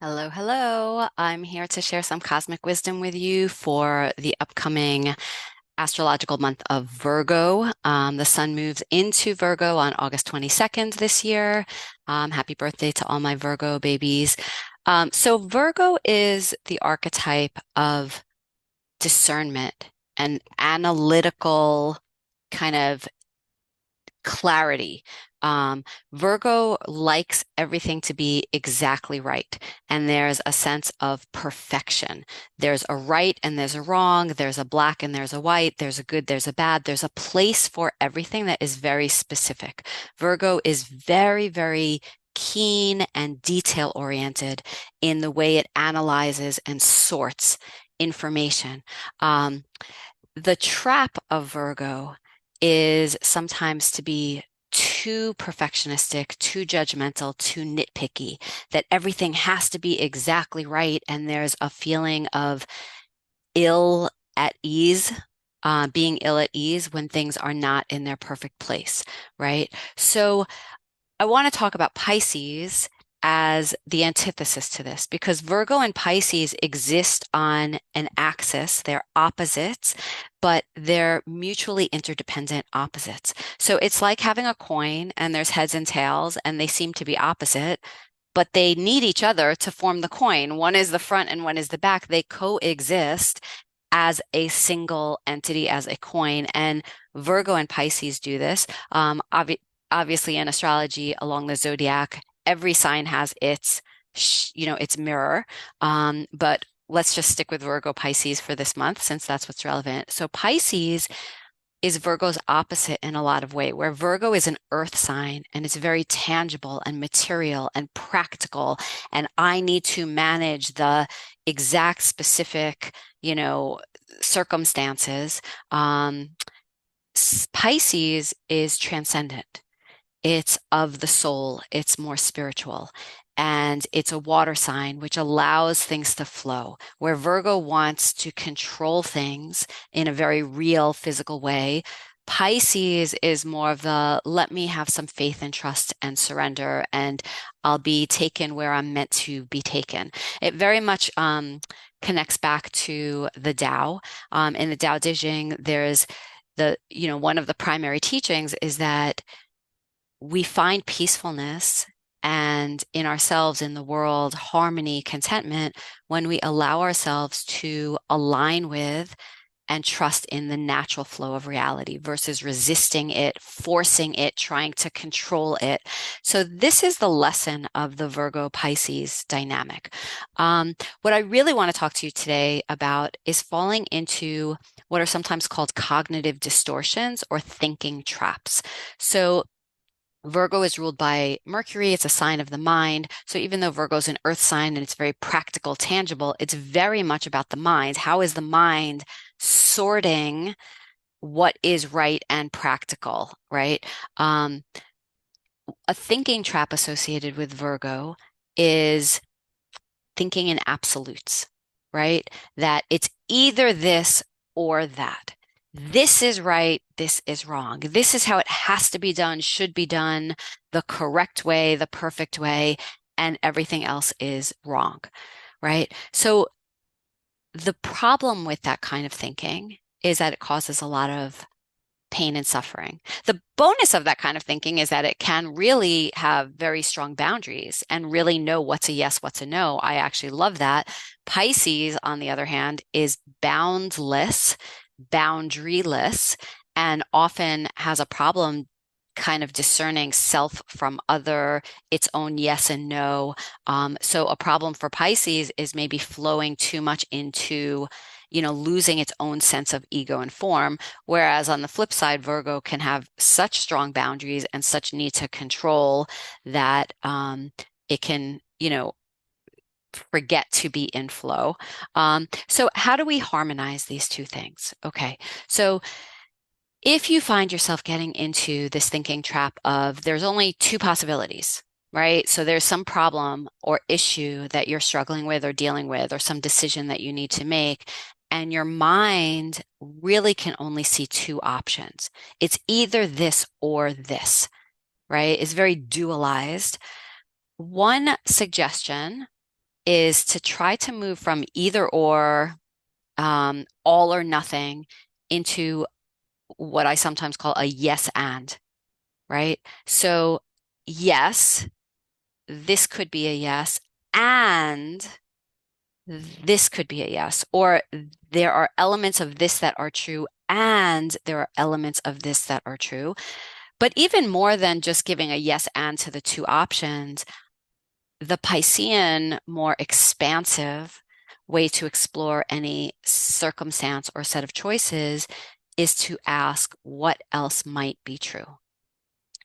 Hello, hello. I'm here to share some cosmic wisdom with you for the upcoming astrological month of Virgo. The sun moves into Virgo on August 22nd this year. Happy birthday to all my Virgo babies. So Virgo is the archetype of discernment and analytical kind of clarity. Um, Virgo likes everything to be exactly right. And there's a sense of perfection. There's a right and there's a wrong. There's a black and there's a white. There's a good, there's a bad. There's a place for everything that is very specific. Virgo is very, very keen and detail oriented in the way it analyzes and sorts information. Um, the trap of Virgo is sometimes to be too perfectionistic, too judgmental, too nitpicky, that everything has to be exactly right. And there's a feeling of ill at ease, being ill at ease when things are not in their perfect place, right? So I want to talk about Pisces as the antithesis to this because Virgo and Pisces exist on an axis. They're opposites, but they're mutually interdependent opposites. So it's like having a coin and there's heads and tails and they seem to be opposite, but they need each other to form the coin. One is the front and one is the back. They coexist as a single entity, as a coin. And Virgo and Pisces do this. Obviously, in astrology, along the zodiac, every sign has its mirror. But let's just stick with Virgo Pisces for this month since that's what's relevant. So Pisces is Virgo's opposite in a lot of way, where Virgo is an earth sign and it's very tangible and material and practical. And I need to manage the exact specific, circumstances. Pisces is transcendent. It's of the soul, it's more spiritual. And it's a water sign, which allows things to flow. Where Virgo wants to control things in a very real, physical way, Pisces is more of the let me have some faith and trust and surrender, and I'll be taken where I'm meant to be taken. It very much connects back to the Tao. In the Tao Te Ching, there's one of the primary teachings is that we find peacefulness and in ourselves, in the world, harmony, contentment when we allow ourselves to align with and trust in the natural flow of reality versus resisting it, forcing it, trying to control it. So, this is the lesson of the Virgo Pisces dynamic. What I really want to talk to you today about is falling into what are sometimes called cognitive distortions or thinking traps. So, Virgo is ruled by Mercury. It's a sign of the mind. So even though Virgo is an earth sign and it's very practical, tangible, it's very much about the mind. How is the mind sorting what is right and practical, right? A thinking trap associated with Virgo is thinking in absolutes, right? That it's either this or that. This is right, this is wrong. This is how it has to be done, should be done, the correct way, the perfect way, and everything else is wrong, right? So the problem with that kind of thinking is that it causes a lot of pain and suffering. The bonus of that kind of thinking is that it can really have very strong boundaries and really know what's a yes, what's a no. I actually love that. Pisces, on the other hand, is boundless, boundaryless, and often has a problem kind of discerning self from other, its own yes and no. So a problem for Pisces is maybe flowing too much into losing its own sense of ego and form. Whereas on the flip side, Virgo can have such strong boundaries and such need to control that it can, forget to be in flow. So how do we harmonize these two things? Okay. So if you find yourself getting into this thinking trap of there's only two possibilities, right? So there's some problem or issue that you're struggling with or dealing with, or some decision that you need to make, and your mind really can only see two options. It's either this or this, right? It's very dualized. One suggestion is to try to move from either or, all or nothing, into what I sometimes call a yes and, right? So, yes, this could be a yes, and this could be a yes, or there are elements of this that are true, and there are elements of this that are true. But even more than just giving a yes and to the two options, the Piscean, more expansive way to explore any circumstance or set of choices is to ask what else might be true.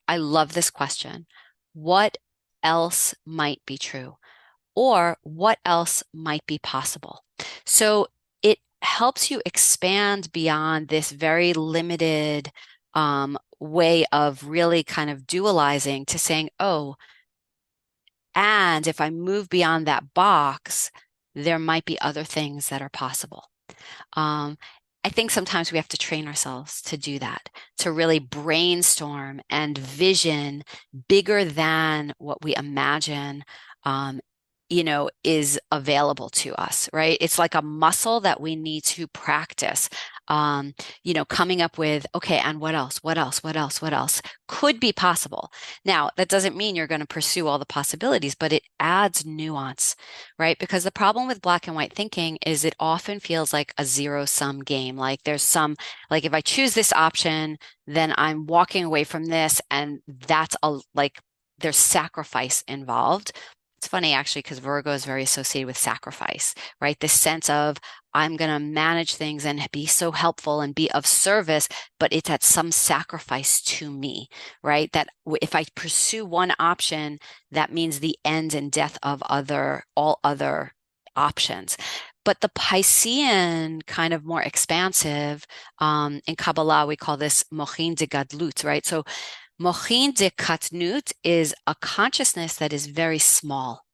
I love this question. What else might be true? Or what else might be possible? So it helps you expand beyond this very limited way of really kind of dualizing to saying, oh, and if I move beyond that box, there might be other things that are possible. Um, I think sometimes we have to train ourselves to do that, to really brainstorm and vision bigger than what we imagine, um, is available to us, right? It's like a muscle that we need to practice. Coming up with, okay, and what else? What else? What else? What else could be possible? Now, that doesn't mean you're going to pursue all the possibilities, but it adds nuance, right? Because the problem with black and white thinking is it often feels like a zero-sum game. Like there's like if I choose this option, then I'm walking away from this, and that's there's sacrifice involved. It's funny actually, because Virgo is very associated with sacrifice, right? This sense of I'm going to manage things and be so helpful and be of service, but it's at some sacrifice to me, right? That if I pursue one option, that means the end and death of all other options. But the Piscean, kind of more expansive, in Kabbalah, we call this mochin de gadlut, right? So mochin de katnut is a consciousness that is very small,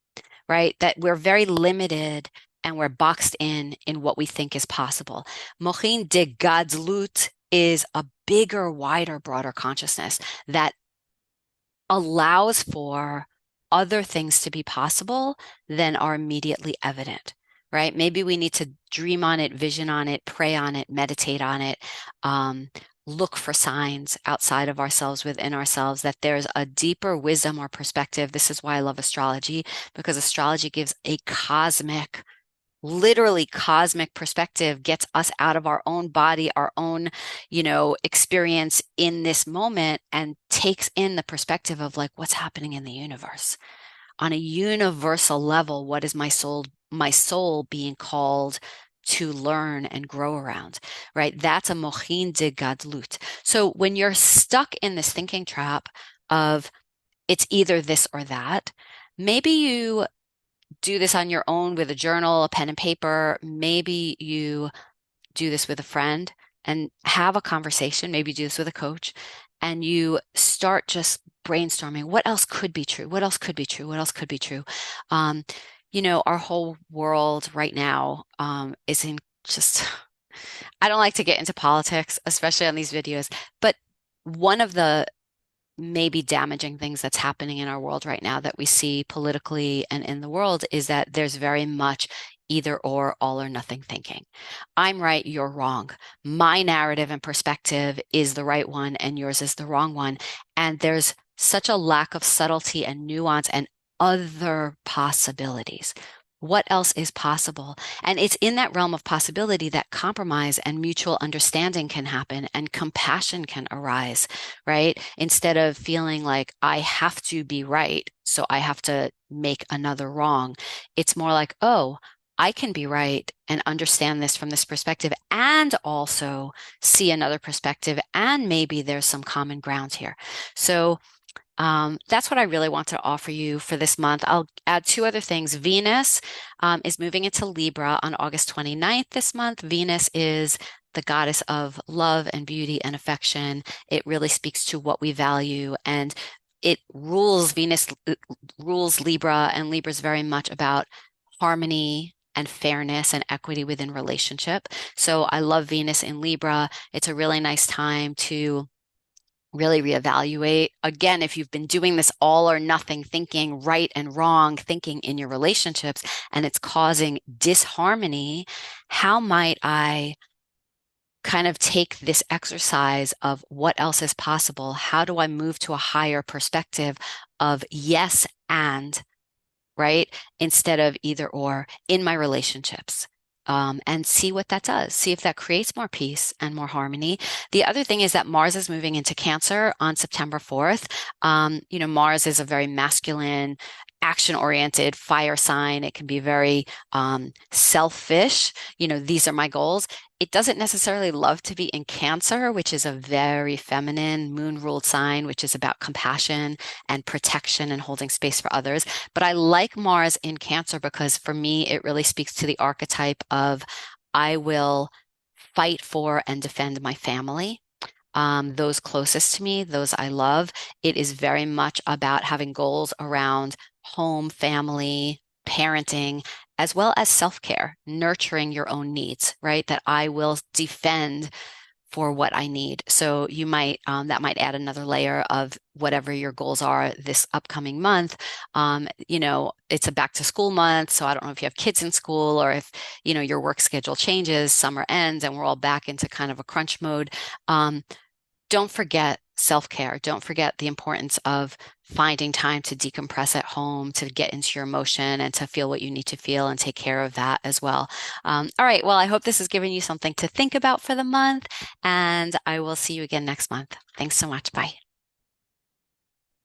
right? That we're very limited and we're boxed in what we think is possible. Mochin de gadlut is a bigger, wider, broader consciousness that allows for other things to be possible than are immediately evident, right? Maybe we need to dream on it, vision on it, pray on it, meditate on it, look for signs outside of ourselves, within ourselves, that there's a deeper wisdom or perspective. This is why I love astrology, because astrology gives a literally cosmic perspective, gets us out of our own body, our own, experience in this moment, and takes in the perspective of like what's happening in the universe on a universal level. What is my soul being called to learn and grow around, right? That's a mochin de gadlut. So when you're stuck in this thinking trap of it's either this or that, maybe you do this on your own with a journal, a pen and paper. Maybe you do this with a friend and have a conversation. Maybe you do this with a coach, and you start just brainstorming what else could be true? What else could be true? What else could be true? Um, our whole world right now is in just, I don't like to get into politics, especially on these videos, but one of the maybe damaging things that's happening in our world right now that we see politically and in the world is that there's very much either or, all or nothing thinking. I'm right, you're wrong. My narrative and perspective is the right one and yours is the wrong one. And there's such a lack of subtlety and nuance and other possibilities. What else is possible? And it's in that realm of possibility that compromise and mutual understanding can happen and compassion can arise, right? Instead of feeling like I have to be right, so I have to make another wrong. It's more like, oh, I can be right and understand this from this perspective and also see another perspective. And maybe there's some common ground here. So that's what I really want to offer you for this month. I'll add two other things. Venus is moving into Libra on August 29th this month. Venus is the goddess of love and beauty and affection. It really speaks to what we value, and Venus rules Libra, and Libra is very much about harmony and fairness and equity within relationship. So I love Venus in Libra. It's a really nice time to really reevaluate. Again, if you've been doing this all or nothing thinking, right and wrong thinking in your relationships, and it's causing disharmony, how might I kind of take this exercise of what else is possible? How do I move to a higher perspective of yes and, right? Instead of either or in my relationships. And see what that does. See if that creates more peace and more harmony. The other thing is that Mars is moving into Cancer on September 4th. Mars is a very masculine, action-oriented fire sign. It can be very selfish. These are my goals. It doesn't necessarily love to be in Cancer, which is a very feminine moon-ruled sign, which is about compassion and protection and holding space for others. But I like Mars in Cancer because for me, it really speaks to the archetype of I will fight for and defend my family, those closest to me, those I love. It is very much about having goals around home, family, parenting, as well as self-care, nurturing your own needs, right? That I will defend for what I need. So that might add another layer of whatever your goals are this upcoming month. It's a back to school month. So I don't know if you have kids in school or if, your work schedule changes, summer ends, and we're all back into kind of a crunch mode. Don't forget self-care. Don't forget the importance of finding time to decompress at home, to get into your emotion and to feel what you need to feel and take care of that as well. All right. Well, I hope this has given you something to think about for the month, and I will see you again next month. Thanks so much. Bye.